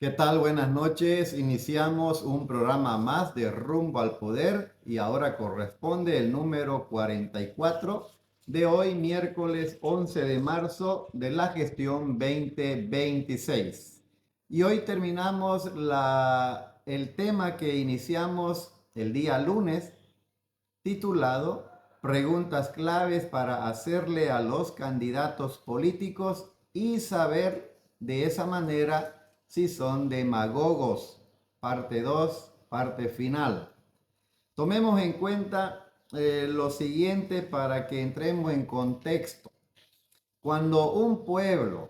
¿Qué tal? Buenas noches. Iniciamos un programa más de Rumbo al Poder y ahora corresponde el número 44 de hoy, miércoles 11 de marzo de la gestión 2026. Y hoy terminamos el tema que iniciamos el día lunes, titulado Preguntas claves para hacerle a los candidatos políticos y saber de esa manera si son demagogos. Parte 2, parte final. Tomemos en cuenta lo siguiente para que entremos en contexto. Cuando un pueblo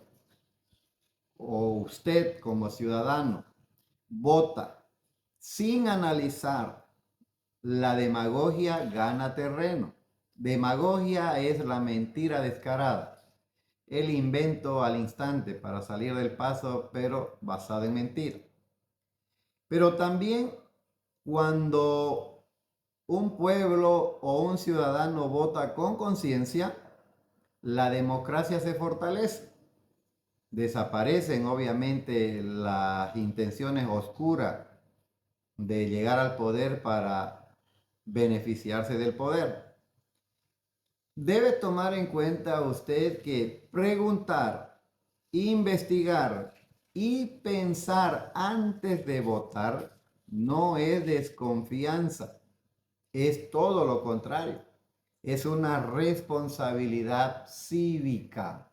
o usted como ciudadano vota sin analizar, la demagogia gana terreno. Demagogia es la mentira descarada, el invento al instante para salir del paso, pero basado en mentira. Pero también cuando un pueblo o un ciudadano vota con conciencia, la democracia se fortalece. Desaparecen obviamente las intenciones oscuras de llegar al poder para beneficiarse del poder. Debe tomar en cuenta usted que preguntar, investigar y pensar antes de votar no es desconfianza, es todo lo contrario. Es una responsabilidad cívica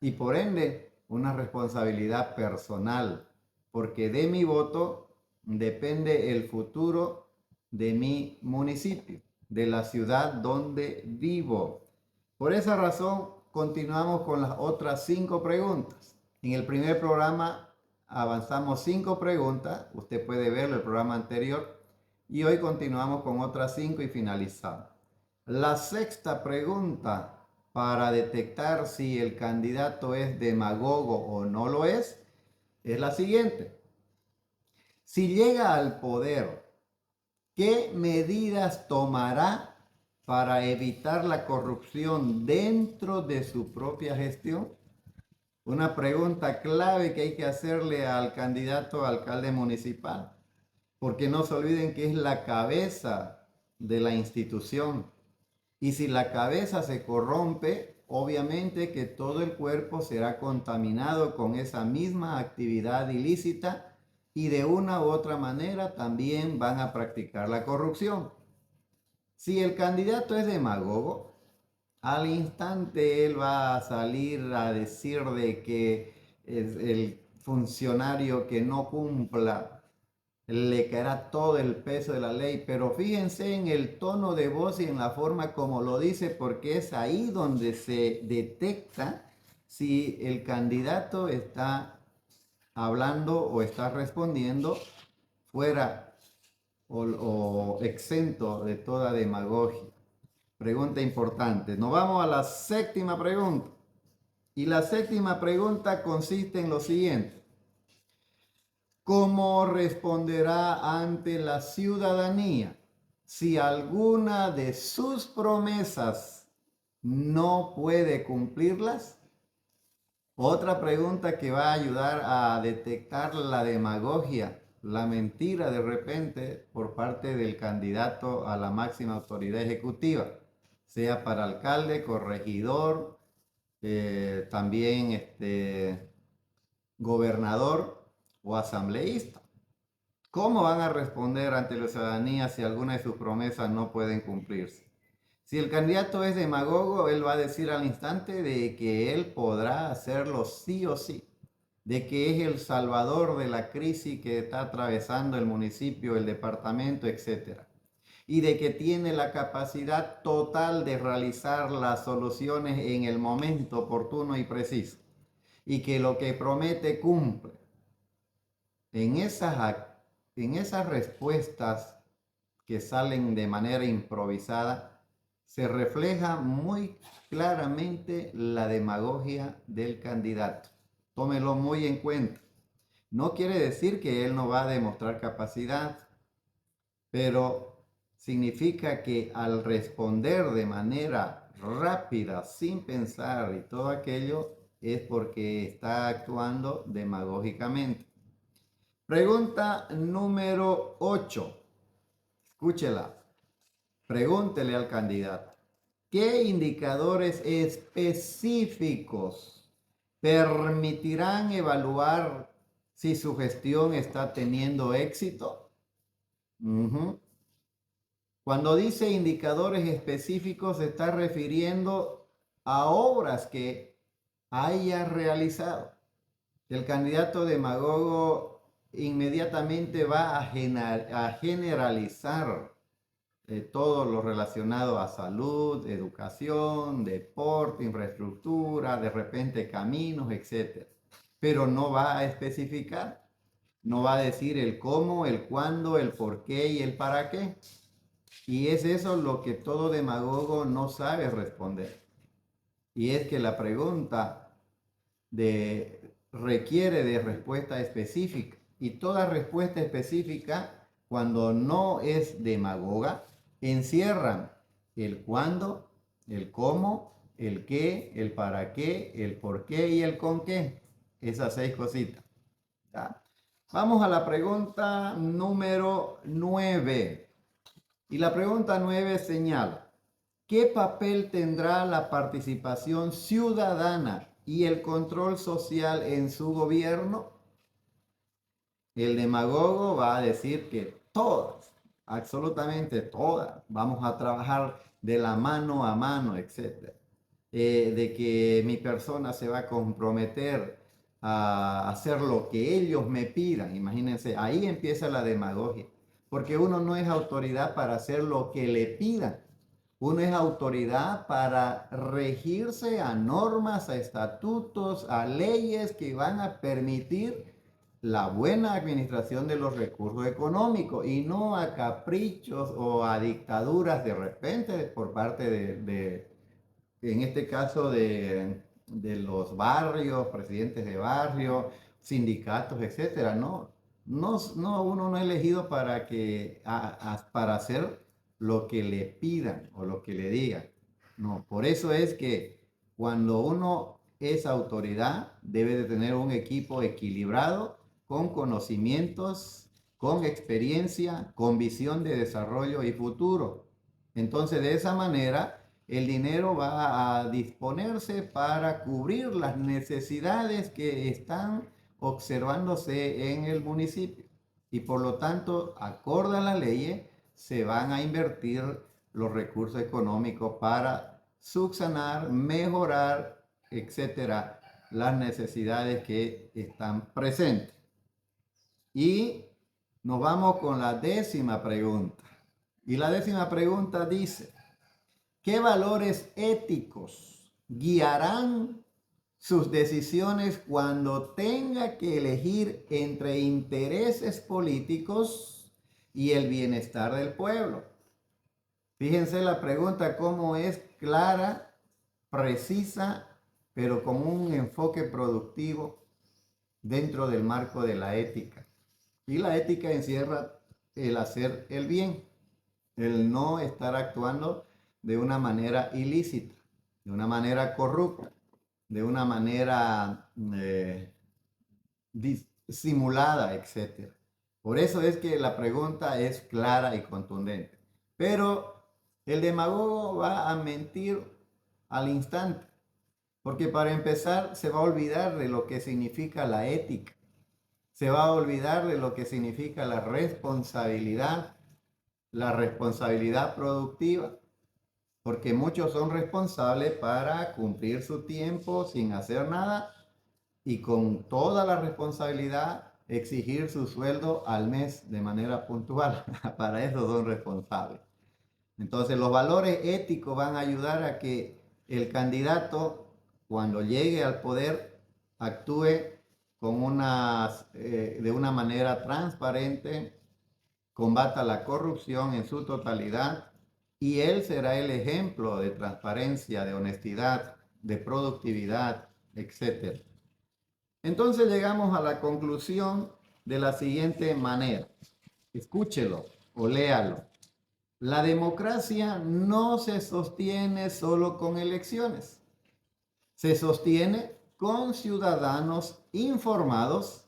y por ende una responsabilidad personal, porque de mi voto depende el futuro de mi municipio, de la ciudad donde vivo. Por esa razón, continuamos con las otras 5 preguntas. En el primer programa avanzamos 5 preguntas, usted puede ver el programa anterior, y hoy continuamos con otras 5 y finalizamos. La sexta pregunta para detectar si el candidato es demagogo o no lo es la siguiente. Si llega al poder, ¿qué medidas tomará para evitar la corrupción dentro de su propia gestión? Una pregunta clave que hay que hacerle al candidato a alcalde municipal, porque no se olviden que es la cabeza de la institución. Y si la cabeza se corrompe, obviamente que todo el cuerpo será contaminado con esa misma actividad ilícita y de una u otra manera también van a practicar la corrupción. Si el candidato es demagogo, al instante él va a salir a decir de que es el funcionario que no cumpla le caerá todo el peso de la ley, pero fíjense en el tono de voz y en la forma como lo dice, porque es ahí donde se detecta si el candidato está hablando o está respondiendo fuera o exento de toda demagogia. Pregunta importante. Nos vamos a la séptima pregunta. Y la séptima pregunta consiste en lo siguiente. ¿Cómo responderá ante la ciudadanía si alguna de sus promesas no puede cumplirlas? Otra pregunta que va a ayudar a detectar la demagogia, la mentira de repente por parte del candidato a la máxima autoridad ejecutiva, sea para alcalde, corregidor, también gobernador o asambleísta. ¿Cómo van a responder ante la ciudadanía si alguna de sus promesas no pueden cumplirse? Si el candidato es demagogo, él va a decir al instante de que él podrá hacerlo sí o sí, de que es el salvador de la crisis que está atravesando el municipio, el departamento, etcétera, y de que tiene la capacidad total de realizar las soluciones en el momento oportuno y preciso, y que lo que promete cumple. En esas respuestas que salen de manera improvisada, se refleja muy claramente la demagogia del candidato. Tómelo muy en cuenta. No quiere decir que él no va a demostrar capacidad, pero significa que al responder de manera rápida, sin pensar y todo aquello, es porque está actuando demagógicamente. Pregunta número 8. Escúchela. Pregúntele al candidato. ¿Qué indicadores específicos permitirán evaluar si su gestión está teniendo éxito? Ujú. Cuando dice indicadores específicos, se está refiriendo a obras que haya realizado. El candidato demagogo inmediatamente va a generalizar todo lo relacionado a salud, educación, deporte, infraestructura, de repente caminos, etc. Pero no va a especificar, no va a decir el cómo, el cuándo, el por qué y el para qué. Y es eso lo que todo demagogo no sabe responder. Y es que la pregunta requiere de respuesta específica. Y toda respuesta específica, cuando no es demagoga, encierran el cuándo, el cómo, el qué, el para qué, el por qué y el con qué. Esas 6 cositas. ¿Ya? Vamos a la pregunta número 9. Y la pregunta 9 señala: ¿qué papel tendrá la participación ciudadana y el control social en su gobierno? El demagogo va a decir que todas, absolutamente todas, vamos a trabajar de la mano a mano, etc. De que mi persona se va a comprometer a hacer lo que ellos me pidan. Imagínense, ahí empieza la demagogia, porque uno no es autoridad para hacer lo que le pidan. Uno es autoridad para regirse a normas, a estatutos, a leyes que van a permitir la buena administración de los recursos económicos y no a caprichos o a dictaduras de repente por parte en este caso, de los barrios, presidentes de barrio, sindicatos, etcétera. No, no, uno no es elegido para hacer lo que le pidan o lo que le digan. No, por eso es que cuando uno es autoridad, debe de tener un equipo equilibrado, con conocimientos, con experiencia, con visión de desarrollo y futuro. Entonces, de esa manera, el dinero va a disponerse para cubrir las necesidades que están observándose en el municipio. Y por lo tanto, acorde a la ley, se van a invertir los recursos económicos para subsanar, mejorar, etcétera, las necesidades que están presentes. Y nos vamos con la 10ª pregunta. Y la 10ª pregunta dice: ¿qué valores éticos guiarán sus decisiones cuando tenga que elegir entre intereses políticos y el bienestar del pueblo? Fíjense la pregunta cómo es clara, precisa, pero con un enfoque productivo dentro del marco de la ética. Y la ética encierra el hacer el bien, el no estar actuando de una manera ilícita, de una manera corrupta, de una manera disimulada, etc. Por eso es que la pregunta es clara y contundente. Pero el demagogo va a mentir al instante, porque para empezar se va a olvidar de lo que significa la ética, se va a olvidar de lo que significa la responsabilidad productiva, porque muchos son responsables para cumplir su tiempo sin hacer nada y con toda la responsabilidad exigir su sueldo al mes de manera puntual. Para eso son responsables. Entonces los valores éticos van a ayudar a que el candidato, cuando llegue al poder, actúe de una manera transparente, combata la corrupción en su totalidad, y él será el ejemplo de transparencia, de honestidad, de productividad, etc. Entonces llegamos a la conclusión de la siguiente manera. Escúchelo o léalo. La democracia no se sostiene solo con elecciones. Se sostiene con ciudadanos informados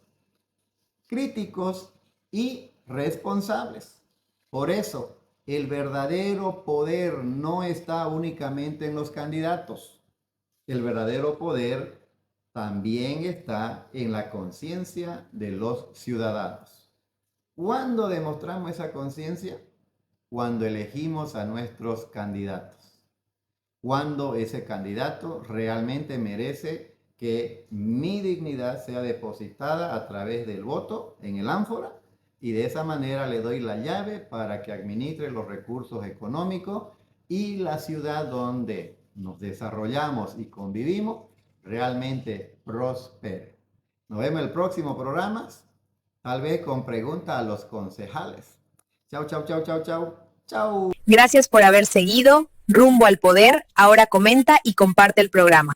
críticos y responsables. Por eso, el verdadero poder no está únicamente en los candidatos. El verdadero poder también está en la conciencia de los ciudadanos. ¿Cuándo demostramos esa conciencia? Cuando elegimos a nuestros candidatos. Cuando ese candidato realmente merece que mi dignidad sea depositada a través del voto en el ánfora, y de esa manera le doy la llave para que administre los recursos económicos y la ciudad donde nos desarrollamos y convivimos realmente prospere. Nos vemos en el próximo programa, tal vez con preguntas a los concejales. Chau, chau, chau, chau, chau. Chau. Gracias por haber seguido Rumbo al Poder. Ahora comenta y comparte el programa.